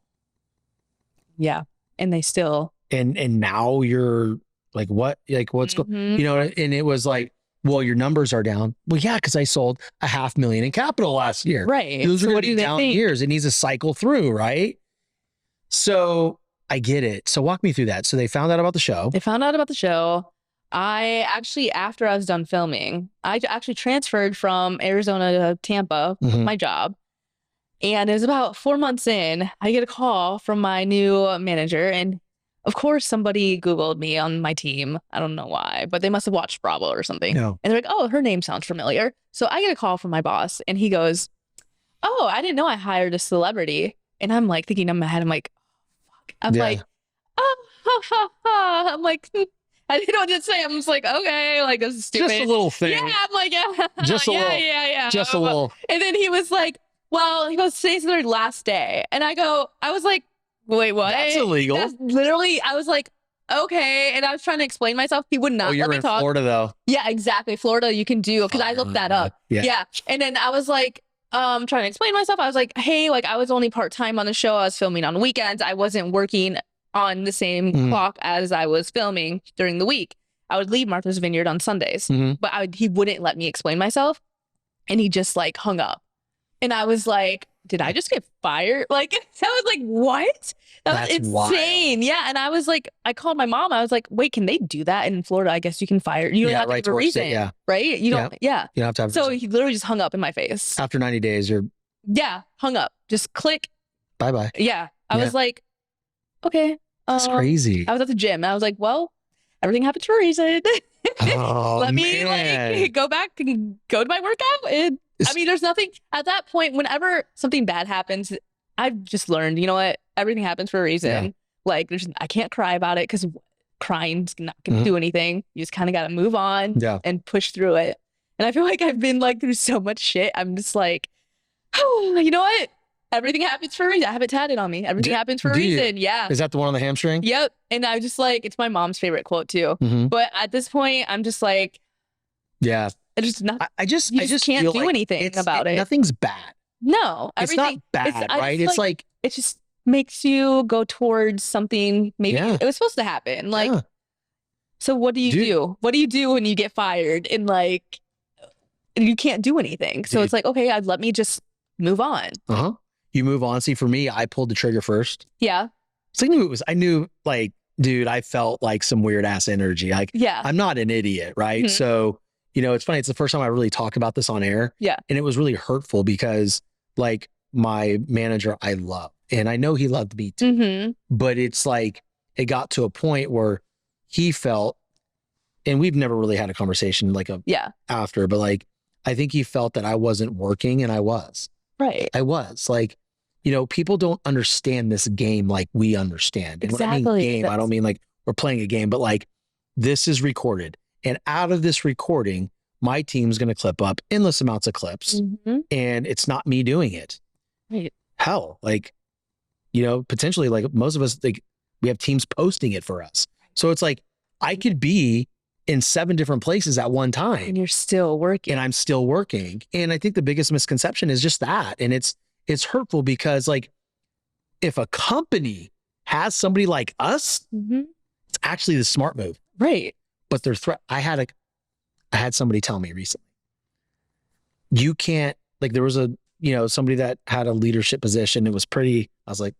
Yeah. And they still. And now you're like, what? Like, what's going, and it was like, well, your numbers are down. Well, yeah, because I sold $500,000 in capital last year. Right. Those so are down years. It needs to cycle through, right? So I get it. So walk me through that. So they found out about the show. I actually, after I was done filming, I actually transferred from Arizona to Tampa with my job. And it was about 4 months in, I get a call from my new manager. And of course, somebody Googled me on my team. I don't know why, but they must have watched Bravo or something. No. And they're like, oh, her name sounds familiar. So I get a call from my boss and he goes, oh, I didn't know I hired a celebrity. And I'm like thinking in my head, I'm like, oh, fuck. I'm like, oh, ha, ha, ha. I'm like, I didn't know what to say. I'm just like, okay, like this is stupid. Just a little thing. Yeah, I'm like, yeah. Just a little. Yeah. Just a little. And then he was like, well, he goes, today's their last day. And I was like, wait, what? That's illegal. That's literally, I was like, okay. And I was trying to explain myself. He would not let me talk. Florida though. Yeah, exactly. Florida, you can do, because I looked that up. Yeah. And then I was like, trying to explain myself. I was like, hey, like I was only part-time on the show. I was filming on weekends. I wasn't working on the same clock as I was filming during the week. I would leave Martha's Vineyard on Sundays, but he wouldn't let me explain myself. And he just like hung up. And I was like, did I just get fired? Like, I was like, what? That was insane. Wild. Yeah. And I was like, I called my mom. I was like, wait, can they do that in Florida? I guess you can fire. You don't have to give a reason. Right? You don't. Yeah. You don't have to have a reason. He literally just hung up in my face. After 90 days, you're. Yeah. Hung up. Just click. Bye-bye. Yeah. I was like, okay. That's crazy. I was at the gym. And I was like, well, everything happens for a reason. Let me like go back and go to my workout. And I mean, there's nothing at that point. Whenever something bad happens, I've just learned, you know what? Everything happens for a reason. Yeah. Like, I can't cry about it because crying's not going to do anything. You just kind of got to move on and push through it. And I feel like I've been like through so much shit. I'm just like, oh, you know what? Everything happens for a reason. I have it tatted on me. Everything happens for a reason. Yeah. Is that the one on the hamstring? Yep. And I just like, it's my mom's favorite quote too. But at this point, I'm just like, yeah. I just can't do anything about it. Nothing's bad. No, it's not bad, right? It's like it just makes you go towards something. Maybe it was supposed to happen. Like, so what do you do? What do you do when you get fired and like you can't do anything? So it's like, okay, let me just move on. You move on. See, for me, I pulled the trigger first. Yeah. So I knew like, dude, I felt like some weird ass energy. Like, I'm not an idiot, right? So. It's funny. It's the first time I really talked about this on air. Yeah. And it was really hurtful because like my manager, I love, and I know he loved me too, but it's like, it got to a point where he felt, and we've never really had a conversation like after, but like, I think he felt that I wasn't working and I was. Right. I was like, people don't understand this game like we understand. And when I mean game, I don't mean like we're playing a game, but like this is recorded. And out of this recording, my team's going to clip up endless amounts of clips. And it's not me doing it. Right. Hell, like, potentially like most of us, like we have teams posting it for us. So it's like, I could be in 7 different places at one time. And you're still working. And I'm still working. And I think the biggest misconception is just that. And it's hurtful because like, if a company has somebody like us, it's actually the smart move. Right. But they're I had somebody tell me recently, you can't, like there was somebody that had a leadership position. It was pretty, I was like,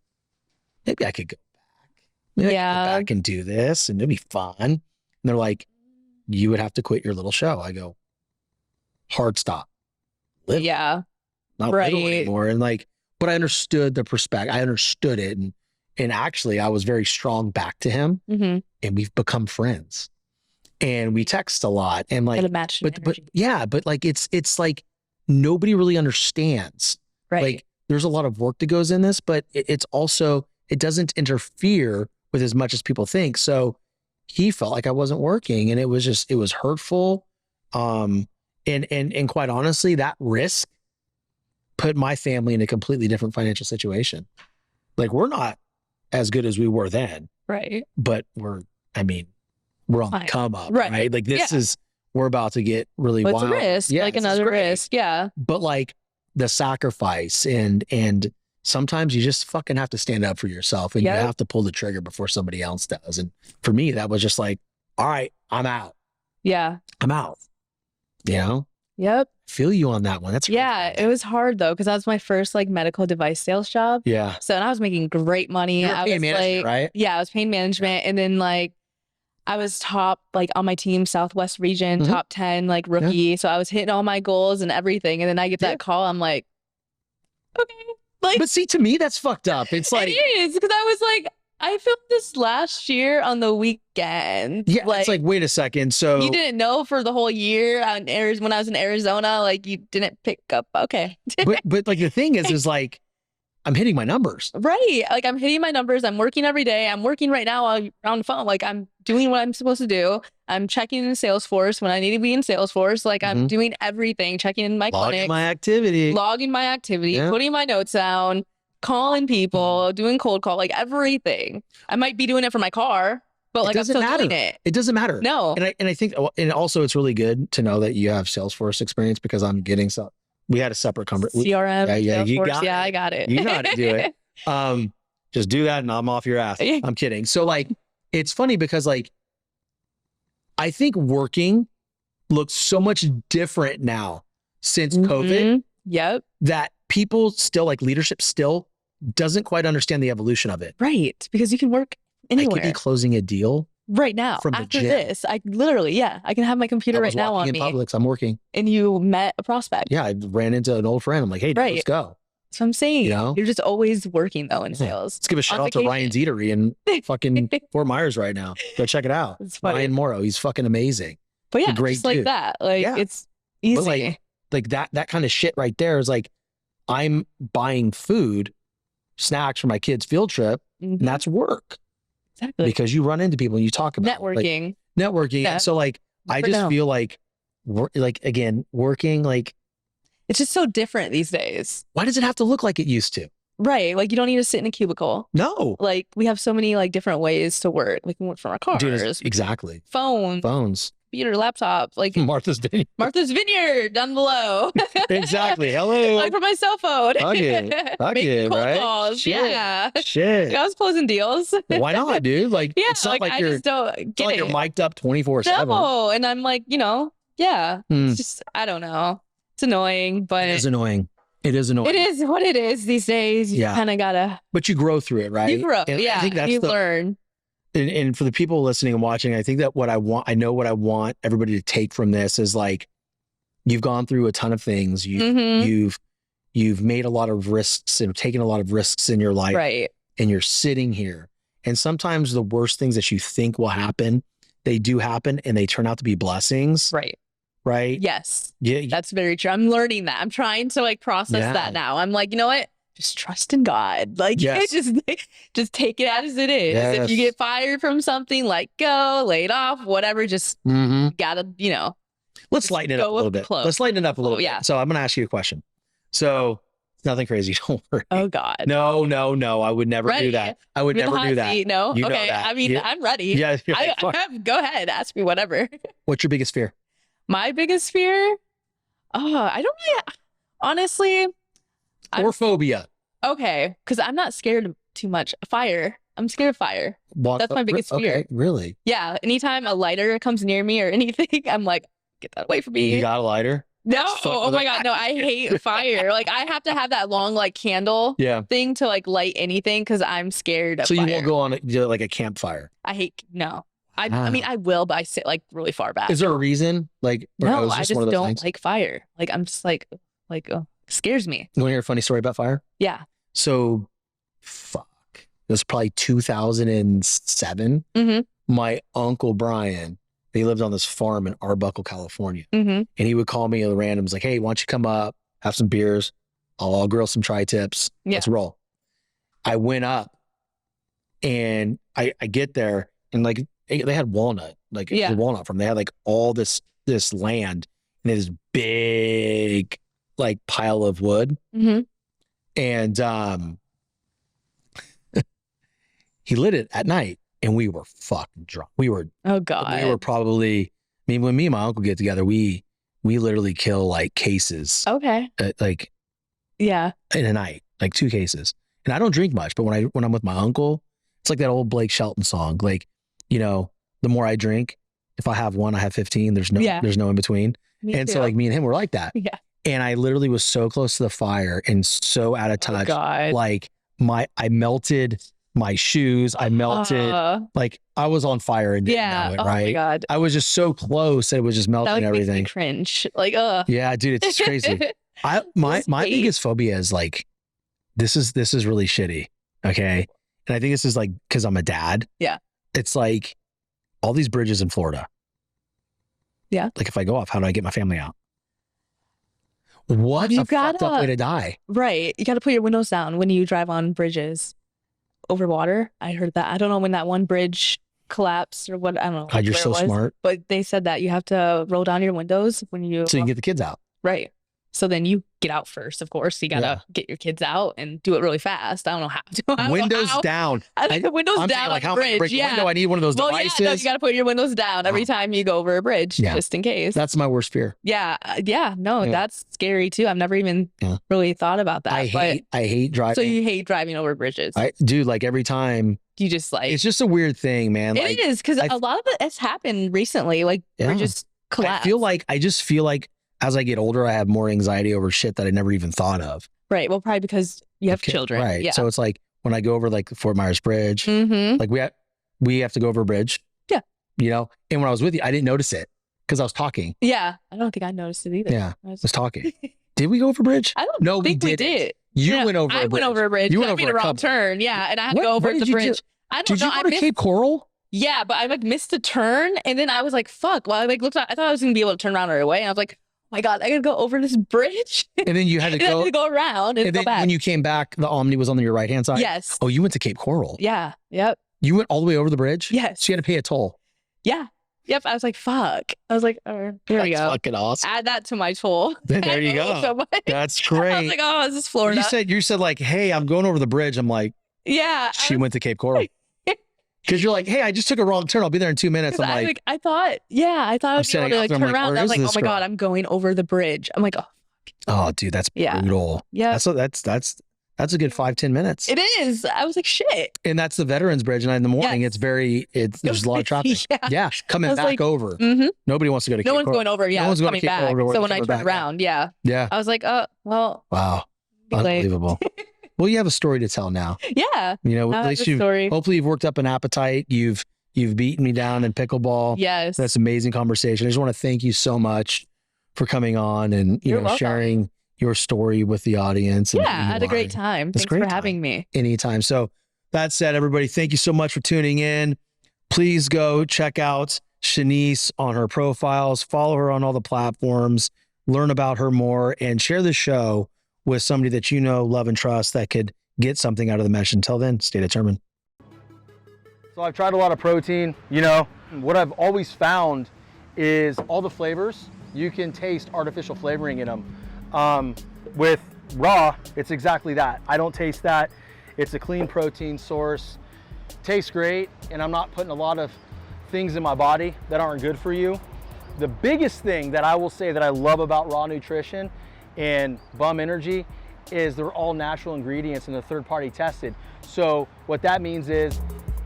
maybe I could go back. Maybe I could go back and do this and it'd be fun. And they're like, you would have to quit your little show. I go, hard stop. Literally. Yeah. Not little anymore. And like, but I understood the perspective. I understood it. And actually I was very strong back to him and we've become friends and we text a lot and like, but like, it's like nobody really understands. Right. Like there's a lot of work that goes in this, but it's also, it doesn't interfere with as much as people think. So he felt like I wasn't working and it was hurtful. And quite honestly, that risk put my family in a completely different financial situation. Like we're not as good as we were then. Right. But we're on the come up, right? Like this we're about to get really wild. It's a risk, like another risk. Yeah. But like the sacrifice and sometimes you just fucking have to stand up for yourself and you have to pull the trigger before somebody else does. And for me, that was just like, all right, I'm out. Yeah. I'm out. Yep. Feel you on that one. That's it was hard though, because that was my first like medical device sales job. Yeah. So and I was making great money. I was like, right? Yeah, I was pain management, and then like I was top like on my team, Southwest region, top 10 like rookie. Yeah. So I was hitting all my goals and everything, and then I get that call. I'm like, okay. Like, but see, to me, that's fucked up. It's like, it is, because I was like, I filmed this last year on the weekend. Yeah, like, it's like, wait a second. So you didn't know for the whole year when I was in Arizona, like you didn't pick up. Okay. but like the thing is like, I'm hitting my numbers. Right. Like I'm hitting my numbers. I'm working every day. I'm working right now on the phone. Like I'm doing what I'm supposed to do. I'm checking in Salesforce when I need to be in Salesforce. Like I'm doing everything, checking in my clinic. Logging my activity, putting my notes down, calling people, doing cold call, like everything. I might be doing it for my car, but like I'm still doing it. It doesn't matter. No. And I think, and also it's really good to know that you have Salesforce experience because I'm getting some. We had a separate conversation. CRM, yeah, I got it. You know how to do it. Just do that and I'm off your ass. I'm kidding. So like, it's funny because like, I think working looks so much different now since COVID. Yep. That people still, like leadership still doesn't quite understand the evolution of it. Right. Because you can work anywhere. I could be closing a deal right now. From after this, I literally, I can have my computer right now on me. Publix, I'm working. And you met a prospect. Yeah, I ran into an old friend. I'm like, hey, dude, let's go. That's what I'm saying. You're just always working though in sales. Let's give a shout out to Ryan's Eatery in fucking Fort Myers right now. Go check it out. Ryan Morrow, he's fucking amazing. But yeah, great just like dude. That. Like it's easy. But like that kind of shit right there is like, I'm buying food, snacks for my kids' field trip, and that's work. Exactly. Because you run into people and you talk about networking. Yeah. So like, I just feel like again, working, like it's just so different these days. Why does it have to look like it used to? Right. Like you don't need to sit in a cubicle. No. Like we have so many like different ways to work. We can work from our cars. Dude, exactly. Phones. Computer, laptop, like Martha's Vineyard down below. Exactly. Hello. Like from my cell phone. Making cold right? Calls. Shit. Shit. I was closing deals. Why not, dude? Like it's not like I you're just don't get you're mic'd up 24/7. No, and I'm like, it's just I don't know. It's annoying, but it is annoying. It is annoying. It is what it is these days. You kind of gotta. But you grow through it, right? You grow. And I think that's you learn. And for the people listening and watching, I think that what I want everybody to take from this is like, you've gone through a ton of things. You've made a lot of risks and taken a lot of risks in your life. Right. And you're sitting here. And sometimes the worst things that you think will happen, they do happen and they turn out to be blessings. Right. Right. Yes. Yeah. That's very true. I'm learning that. I'm trying to like process that now. I'm like, you know what? just trust in God. Like, Yes. just take it as it is. Yes. If you get fired from something, like go, laid off, whatever, just gotta, Let's just lighten it up a go little with the bit. flow. Let's lighten it up a little bit. Yeah. So I'm going to ask you a question. So nothing crazy. Don't worry. Oh God. No. I would never do that. I would With the never hot do that. seat, no? You know Okay. that. I mean, I'm ready. Yeah. You're like, fuck. Go ahead. Ask me whatever. What's your biggest fear? My biggest fear? Oh, I don't really, honestly. Or phobia? Okay. Because I'm not scared of too much. Fire. I'm scared of fire. That's my biggest fear. Okay, really? Yeah. Anytime a lighter comes near me or anything, I'm like, get that away from me. You got a lighter? No. Oh my God. No, I hate fire. Like, I have to have that long, like, candle thing to, like, light anything because I'm scared of So fire. you won't go on like a campfire? No. I mean, I will, but I sit, like, really far back. Is there a reason? Like, no, I just one of those don't things? like fire. Like, I'm just like, scares me. You want to hear a funny story about fire? Yeah. So, fuck. It was probably 2007. My Uncle Brian, he lived on this farm in Arbuckle, California. And he would call me at the randoms like, hey, why don't you come up, have some beers. I'll grill some tri-tips. Yeah. Let's roll. I went up and I get there and like they had walnut, like it was a walnut farm. They had like all this land and this big like pile of wood. And he lit it at night and we were fucking drunk. Oh God. We were probably, I mean, when me and my uncle get together, we literally kill like cases. Okay. Like Yeah. in a night, like 2 cases. And I don't drink much, but when I'm with my uncle, it's like that old Blake Shelton song. Like, the more I drink, if I have 1, I have 15. There's no in between. Me So too. like me and him were like that. Yeah. And I literally was so close to the fire and so out of touch. God. Like I melted my shoes. I melted, like I was on fire and didn't know it, Oh right? my God. I was just so close that it was just melting That like, everything. makes me cringe. Like, Yeah, dude, it's crazy. My biggest phobia is like, this is really shitty. Okay. And I think this is like, cause I'm a dad. Yeah. It's like all these bridges in Florida. Yeah. Like if I go off, how do I get my family out? What a fucked up way to die. Right. You got to put your windows down when you drive on bridges over water. I heard that. I don't know when that one bridge collapsed or what. I don't know. God, you're where so it was, smart. But they said that you have to roll down your windows when you. So you can get the kids out. Right. So then you get out first, of course. You got to get your kids out and do it really fast. I don't know how. Windows down. I think the windows I'm down like, on how the am I bridge. break the Yeah. window? I need one of those Well, devices. yeah, no, you got to put your windows down every time you go over a bridge, just in case. That's my worst fear. Yeah. No, that's scary too. I've never even really thought about that. I hate driving. So you hate driving over bridges? Dude, like every time. You just like. It's just a weird thing, man. It is because a lot of it has happened recently. Like bridges collapse. I just feel like as I get older, I have more anxiety over shit that I never even thought of. Right. Well, probably because you have children. Right. Yeah. So it's like when I go over like the Fort Myers Bridge, like we have to go over a bridge. Yeah. And when I was with you, I didn't notice it because I was talking. Yeah. I don't think I noticed it either. Yeah. I was talking. Did we go over a bridge? I don't think we did. You went over a bridge. I went over a bridge. You went I over made a wrong turn. Yeah. And I had to go over the bridge. I don't know. Did you go to Cape Coral? Yeah, but I like missed a turn and then I was like, fuck. Well, I like looked at, I thought I was gonna be able to turn around right away. And I was like, oh my God, I gotta go over this bridge. And then you had to I had to go around and go then back. When you came back, the Omni was on your right hand side? Yes. Oh, you went to Cape Coral. Yeah. Yep. You went all the way over the bridge? Yes. So you had to pay a toll. Yeah. Yep. I was like, fuck. I was like, oh, here we go. That's fucking awesome. Add that to my toll. There you go. So much. That's great. I was like, oh, is this Florida? You said like, hey, I'm going over the bridge. I'm like, yeah. She went to Cape Coral. Because you're like, hey, I just took a wrong turn. I'll be there in 2 minutes. I'm like, I thought I would be able to like, turn around. I was like, oh my girl? God, I'm going over the bridge. I'm like, oh, dude, that's brutal. Yeah. That's a good 5-10 minutes. It is. I was like, shit. And that's the Veterans Bridge. And in the morning, there's a lot of traffic. Yeah. Coming back over. Nobody wants to go to Cape Coral. No one's going over. Yeah. No one's going coming to Cape back. Coral. So when I turned around, yeah. I was like, oh, well. Wow. Unbelievable. Well, you have a story to tell now. Yeah. At least hopefully you've worked up an appetite. You've beaten me down in pickleball. Yes. That's amazing conversation. I just want to thank you so much for coming on and sharing your story with the audience. Yeah, I had a great time. Thanks for having me. Anytime. So that said, everybody, thank you so much for tuning in. Please go check out Shanice on her profiles, follow her on all the platforms, learn about her more, and share the show with somebody that you know, love, and trust that could get something out of the mesh. Until then, stay determined. So I've tried a lot of protein, you know. What I've always found is all the flavors, you can taste artificial flavoring in them. With raw, it's exactly that. I don't taste that. It's a clean protein source. Tastes great, and I'm not putting a lot of things in my body that aren't good for you. The biggest thing that I will say that I love about raw nutrition and Bum Energy is they're all natural ingredients and they're third-party tested. So what that means is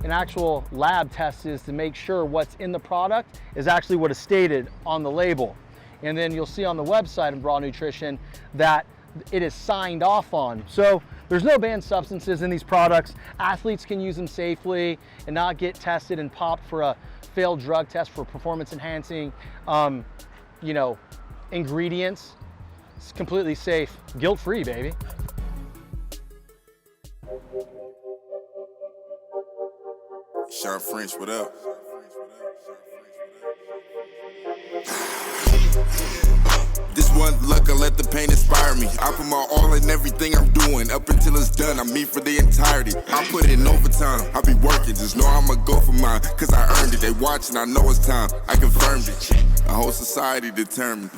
an actual lab test is to make sure what's in the product is actually what is stated on the label. And then you'll see on the website of Raw Nutrition that it is signed off on. So there's no banned substances in these products. Athletes can use them safely and not get tested and popped for a failed drug test for performance enhancing, you know, ingredients. It's completely safe, guilt-free, baby. Shawn French, what up? This one luck, I let the pain inspire me. I put my all in everything I'm doing. Up until it's done, I'm me for the entirety. I put in overtime, I be working. Just know I'ma go for mine, cause I earned it. They watching, I know it's time. I confirmed it. A whole society determined.